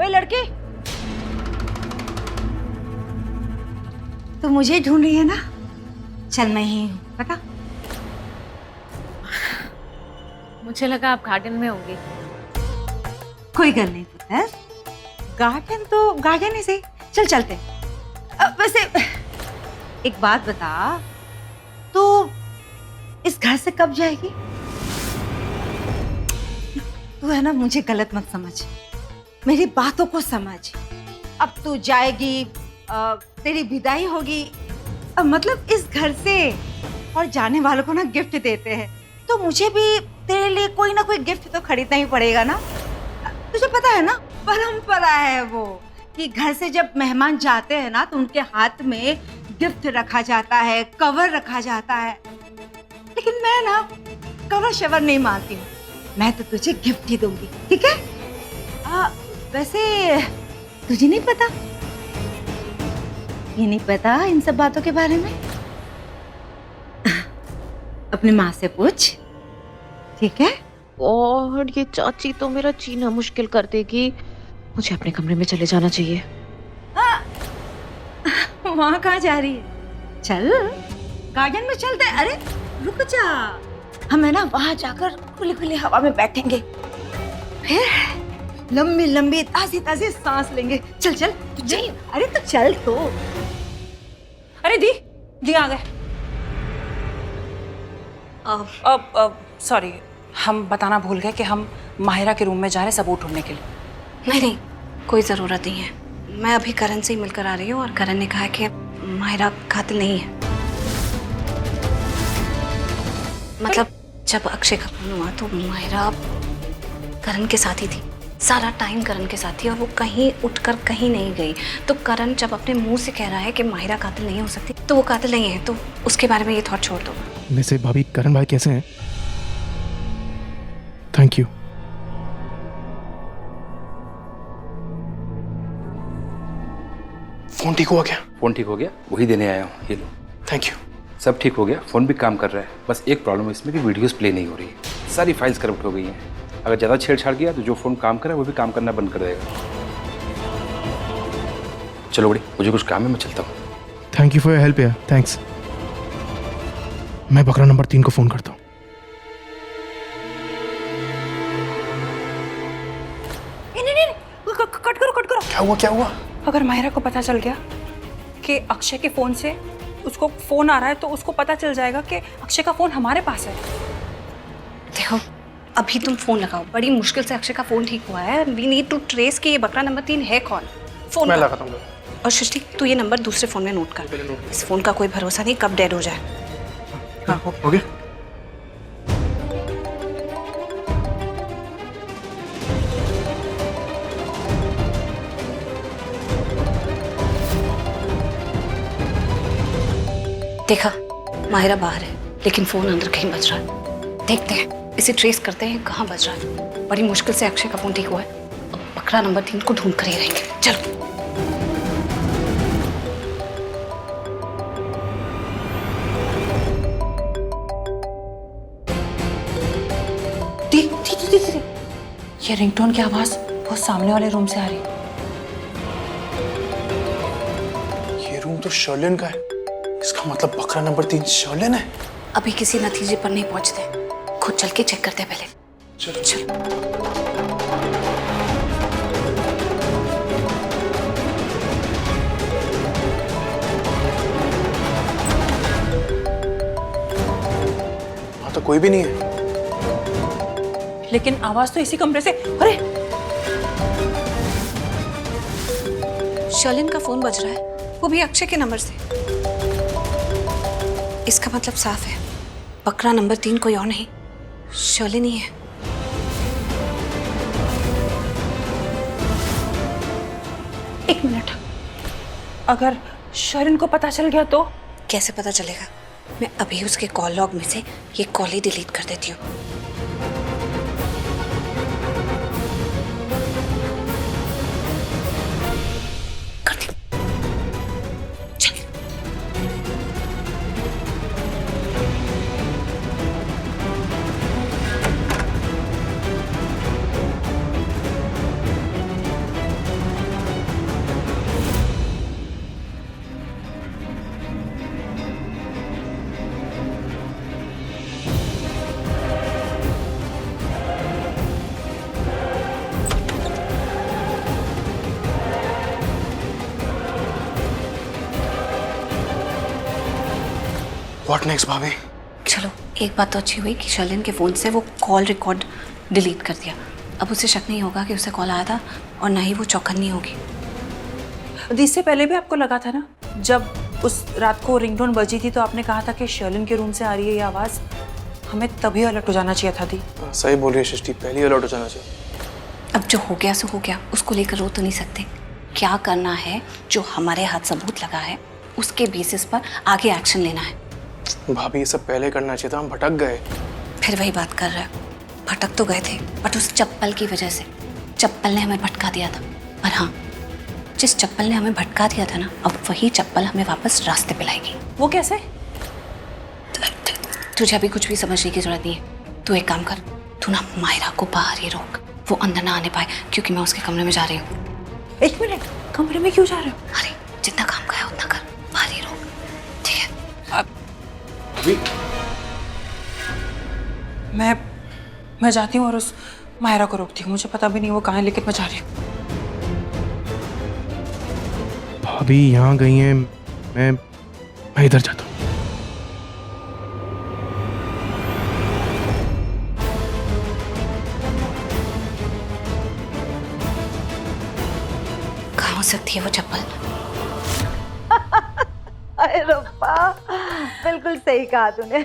ओए लड़की, तू मुझे ढूंढ रही है ना? चल मैं ही हूँ, पता। मुझे लगा आप गार्डन में होंगे। कोई गल नहीं पुत्र, गार्डन तो गार्डन ही सही। चल चलते। वैसे एक बात बता, तू इस घर से कब जाएगी? तू है ना, मुझे गलत मत समझ, मेरी बातों को समझ। अब तू जाएगी, तेरी विदाई होगी, मतलब इस घर से, और जाने वालों को ना गिफ्ट देते हैं, तो मुझे भी तेरे लिए कोई ना कोई गिफ्ट तो खरीदना ही पड़ेगा ना। तुझे पता है ना, परंपरा है वो कि घर से जब मेहमान जाते हैं ना तो उनके हाथ में गिफ्ट रखा जाता है, कवर रखा जाता है। लेकिन मैं ना कवर शवर नहीं मानती हूँ, मैं तो तुझे गिफ्ट ही दूंगी, ठीक है? वैसे तुझे नहीं पता, ये नहीं पता इन सब बातों के बारे में? अपनी माँ से पूछ, ठीक है? और ये चाची तो मेरा जीना मुश्किल कर देगी। मुझे अपने कमरे में चले जाना चाहिए। वहाँ कहाँ जा रही है? चल गार्डन में चलते हैं। अरे रुक जा, हम है ना वहाँ जाकर खुली खुली हवा में बैठेंगे, फिर लंबी लंबी ताजी ताजी सांस लेंगे। चल चल चल। अरे तो चल तो। अरे दी आ गए। अब सॉरी, हम बताना भूल गए कि हम माहिरा के रूम में जा रहे हैं सबूत ढूंढने के लिए। नहीं, कोई ज़रूरत नहीं है। मैं अभी करण से ही मिलकर आ रही हूँ और करण ने कहा कि माहिरा कातिल नहीं है। मतलब जब अक्षय का खून हुआ तो माहिरा करण के साथ ही थी, सारा टाइम करण के साथ थी, और वो कहीं उठकर कहीं नहीं गई। तो करण जब अपने मुंह से कह रहा है कि माहिरा कातिल नहीं हो सकती, तो वो कातिल नहीं है। तो उसके बारे में ये थॉट छोड़ दो। वैसे भाभी, करण भाई कैसे हैं? Thank you. फोन ठीक हुआ क्या? फ़ोन ठीक हो गया, वही देने आया हूँ, ये लो। Thank you. सब ठीक हो गया, फ़ोन भी काम कर रहा है। बस एक प्रॉब्लम है इसमें कि वीडियोस प्ले नहीं हो रही है, सारी फाइल्स करप्ट हो गई हैं। अगर ज़्यादा छेड़छाड़ किया तो जो फ़ोन काम कर रहा है वो भी काम करना बंद कर देगा। चलो बड़ी, मुझे कुछ काम है, मैं चलता हूँ। Thank you for your help यार, थैंक्स। मैं बकरा नंबर 3 को फ़ोन करता हूँ। कट करो। क्या हुआ? अगर माहिरा को पता चल गया कि अक्षय के फोन से उसको फोन आ रहा है, तो उसको पता चल जाएगा कि अक्षय का फोन हमारे पास है। देखो, अभी तुम फोन लगाओ, बड़ी मुश्किल से अक्षय का फोन ठीक हुआ है। वी नीड टू ट्रेस कि ये बकरा नंबर 3 है कौन। फोन मैं लगाता हूँ। और सृष्टि, तू ये नंबर दूसरे फोन में नोट कर। इस फोन का कोई भरोसा नहीं, कब डेड हो जाए। हाँ, हो गया। देखा, माहिरा बाहर है लेकिन फोन अंदर कहीं बज रहा है। देखते हैं, इसे ट्रेस करते हैं कहाँ बज रहा है। बड़ी मुश्किल से अक्षय का फोन ठीक हुआ है, अब बकरा नंबर 3 को ढूंढ कर ही रहेंगे। चलो। ये रिंगटोन की आवाज बहुत सामने वाले रूम से आ रही है। ये रूम तो शर्लिन का है, इसका मतलब बकरा नंबर 3 शर्लिन है। अभी किसी नतीजे पर नहीं पहुंचते, खुद चल के चेक करते हैं पहले। चलो। वहाँ तो कोई भी नहीं है। लेकिन आवाज तो इसी कमरे से। अरे शर्लिन का फोन बज रहा है, वो भी अक्षय के नंबर से। इसका मतलब साफ है, बकरा नंबर 3 कोई और नहीं, शर्लिन ही है। एक मिनट, अगर शर्लिन को पता चल गया तो? कैसे पता चलेगा? मैं अभी उसके कॉल लॉग में से ये कॉल ही डिलीट कर देती हूँ। व्हाट नेक्स्ट भाभी? चलो एक बात तो अच्छी हुई कि शर्लिन के फ़ोन से वो कॉल रिकॉर्ड डिलीट कर दिया। अब उसे शक नहीं होगा कि उसे कॉल आया था और ना ही वो चौकन्नी होगी। इससे पहले भी आपको लगा था ना, जब उस रात को रिंगटोन बजी थी तो आपने कहा था कि शर्लिन के रूम से आ रही है ये आवाज़, हमें तभी अलर्ट हो जाना चाहिए था दी। सही बोल रही है सृष्टि, पहले ही अलर्ट हो जाना चाहिए। अब जो हो गया सो हो गया, उसको लेकर रो तो नहीं सकते। क्या करना है, जो हमारे हाथ सबूत लगा है उसके बेसिस पर आगे एक्शन लेना है। भाभी ये सब पहले करना चाहिए था, हम भटक गए। फिर वही बात कर रहा है, भटक तो गए थे बट उस चप्पल की वजह से। चप्पल ने हमें भटका दिया था, पर हाँ, जिस चप्पल ने हमें भटका दिया था ना, अब वही चप्पल हमें वापस रास्ते पे लाएगी। वो कैसे? तुझे अभी कुछ भी समझने की जरूरत नहीं है। तू एक काम कर, तू ना मायरा को बाहर ही रोक, वो अंदर ना आने पाए, क्योंकि मैं उसके कमरे में जा रही हूँ। एक मिनट, कमरे में क्यों जा रहे हो? अरे जितना काम का है उतना कर, बाहर ही रोक, ठीक है? मैं जाती हूँ और उस मायरा को रोकती हूँ। मुझे पता भी नहीं वो कहाँ है, लेकिन मैं जा रही हूँ। भाभी यहाँ गई हैं, मैं इधर जाता हूँ। कहाँ हो सकती है वो चप्पल? अरे रब्बा, बिल्कुल सही कहा तूने।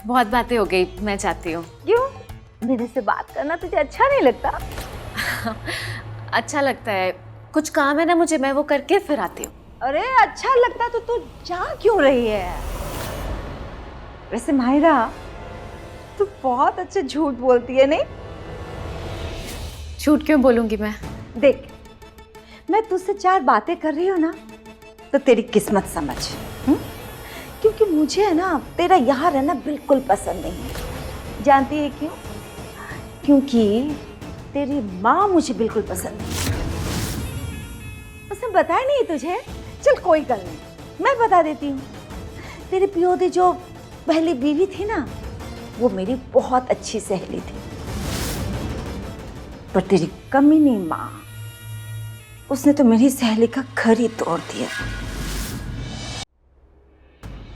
बहुत बातें हो गई, मैं जाती हूँ। क्यों? मेरे से बात करना तुझे अच्छा नहीं लगता? अच्छा लगता है, कुछ काम है ना मुझे, मैं वो करके फिर आती हूँ। अरे अच्छा लगता तो तू जा क्यों रही है? वैसे मायरा, तू बहुत अच्छे झूठ बोलती है नहीं? झूठ क्यों बोलूँगी मैं? देख, मैं तुझसे 4 बातें कर रही हूँ ना, तो तेरी किस्मत समझ। क्योंकि मुझे है ना तेरा यहाँ रहना बिल्कुल पसंद नहीं है। जानती है क्यों? क्योंकि तेरी माँ मुझे बिल्कुल पसंद नहीं। उसने बताया नहीं तुझे? चल कोई गल नहीं, मैं बता देती हूँ। तेरी पियोदी जो पहली बीवी थी ना, वो मेरी बहुत अच्छी सहेली थी। पर तेरी कमीनी माँ, उसने तो मेरी सहेली का घर ही तोड़ दिया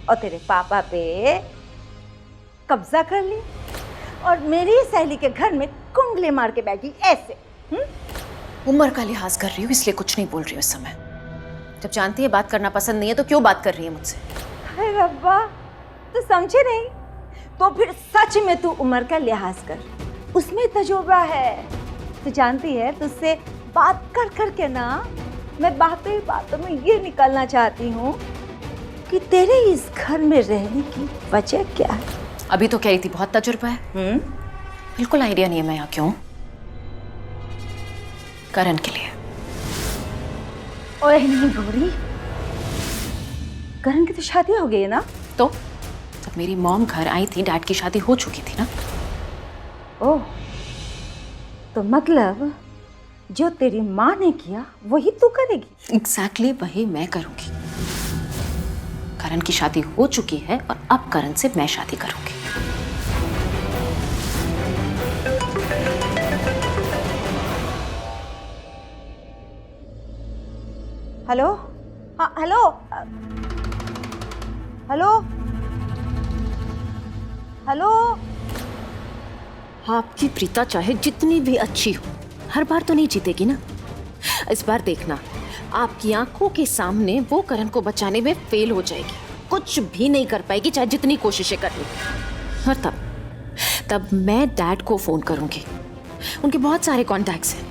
और तेरे पापा पे कब्जा कर ली और मेरी सहेली के घर में कुंडले मार के बैठी ऐसे। उम्र का लिहाज कर रही हूँ, इसलिए कुछ नहीं बोल रही हूँ इस समय। जब जानती है बात करना पसंद नहीं है तो क्यों बात कर रही है मुझसे? अरे रब्बा, तू समझे नहीं? तो फिर सच में तू उम्र का लिहाज कर, उसमें तजुर्बा है। तू जानती है, तुझसे बात कर कर के ना मैं बातों ही बातों में ये निकलना चाहती हूँ कि तेरे इस घर में रहने की वजह क्या है। अभी तो कह रही थी बहुत तजुर्बा है। बिल्कुल आइडिया नहीं है मैं यहाँ क्यों। करण के लिए। ओए नहीं गौरी, करण की तो शादी हो गई है ना? तो जब मेरी मॉम घर आई थी, डैड की शादी हो चुकी थी ना। ओह, तो मतलब जो तेरी माँ ने किया वही तू करेगी? एग्जैक्टली वही मैं करूंगी। करण की शादी हो चुकी है और अब करण से मैं शादी करूंगी। हेलो? हाँ हेलो, हेलो, हेलो। आपकी प्रीता चाहे जितनी भी अच्छी हो, हर बार तो नहीं जीतेगी ना। इस बार देखना, आपकी आंखों के सामने वो करण को बचाने में फेल हो जाएगी, कुछ भी नहीं कर पाएगी चाहे जितनी कोशिशें कर ली। और तब मैं डैड को फोन करूंगी। उनके बहुत सारे कॉन्टैक्ट्स हैं,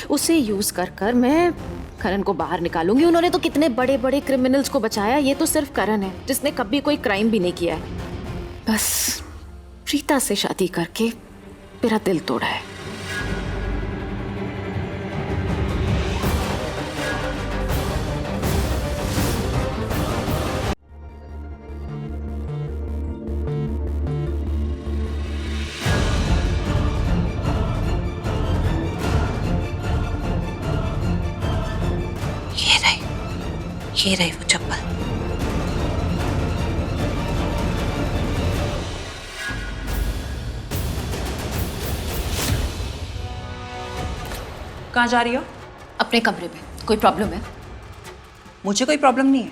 उसे यूज कर मैं करण को बाहर निकालूंगी। उन्होंने तो कितने बड़े बड़े क्रिमिनल्स को बचाया, ये तो सिर्फ करण है जिसने कभी कोई क्राइम भी नहीं किया है। बस प्रीता से शादी करके मेरा दिल तोड़ा है। ये रही वो चप्पल। कहाँ जा रही हो? अपने कमरे में। कोई प्रॉब्लम है? मुझे कोई प्रॉब्लम नहीं है,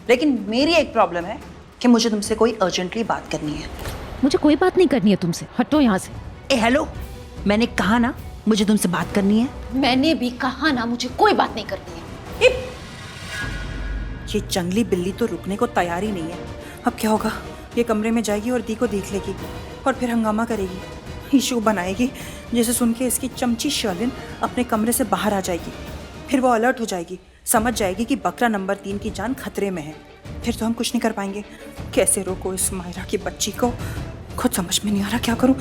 लेकिन मेरी एक प्रॉब्लम है कि मुझे तुमसे कोई अर्जेंटली बात करनी है। मुझे कोई बात नहीं करनी है तुमसे, हटो यहाँ से। ए हेलो, मैंने कहा ना मुझे तुमसे बात करनी है। मैंने भी कहा ना मुझे कोई बात नहीं करनी है। ये जंगली बिल्ली तो रुकने को तैयार ही नहीं है। अब क्या होगा, ये कमरे में जाएगी और दी को देख लेगी और फिर हंगामा करेगी, इशू बनाएगी, जिसे सुन के इसकी चमची शर्लिन अपने कमरे से बाहर आ जाएगी। फिर वो अलर्ट हो जाएगी, समझ जाएगी कि बकरा नंबर 3 की जान खतरे में है। फिर तो हम कुछ नहीं कर पाएंगे। कैसे रोको इस मायरा की बच्ची को, खुद समझ में नहीं आ रहा क्या करूं।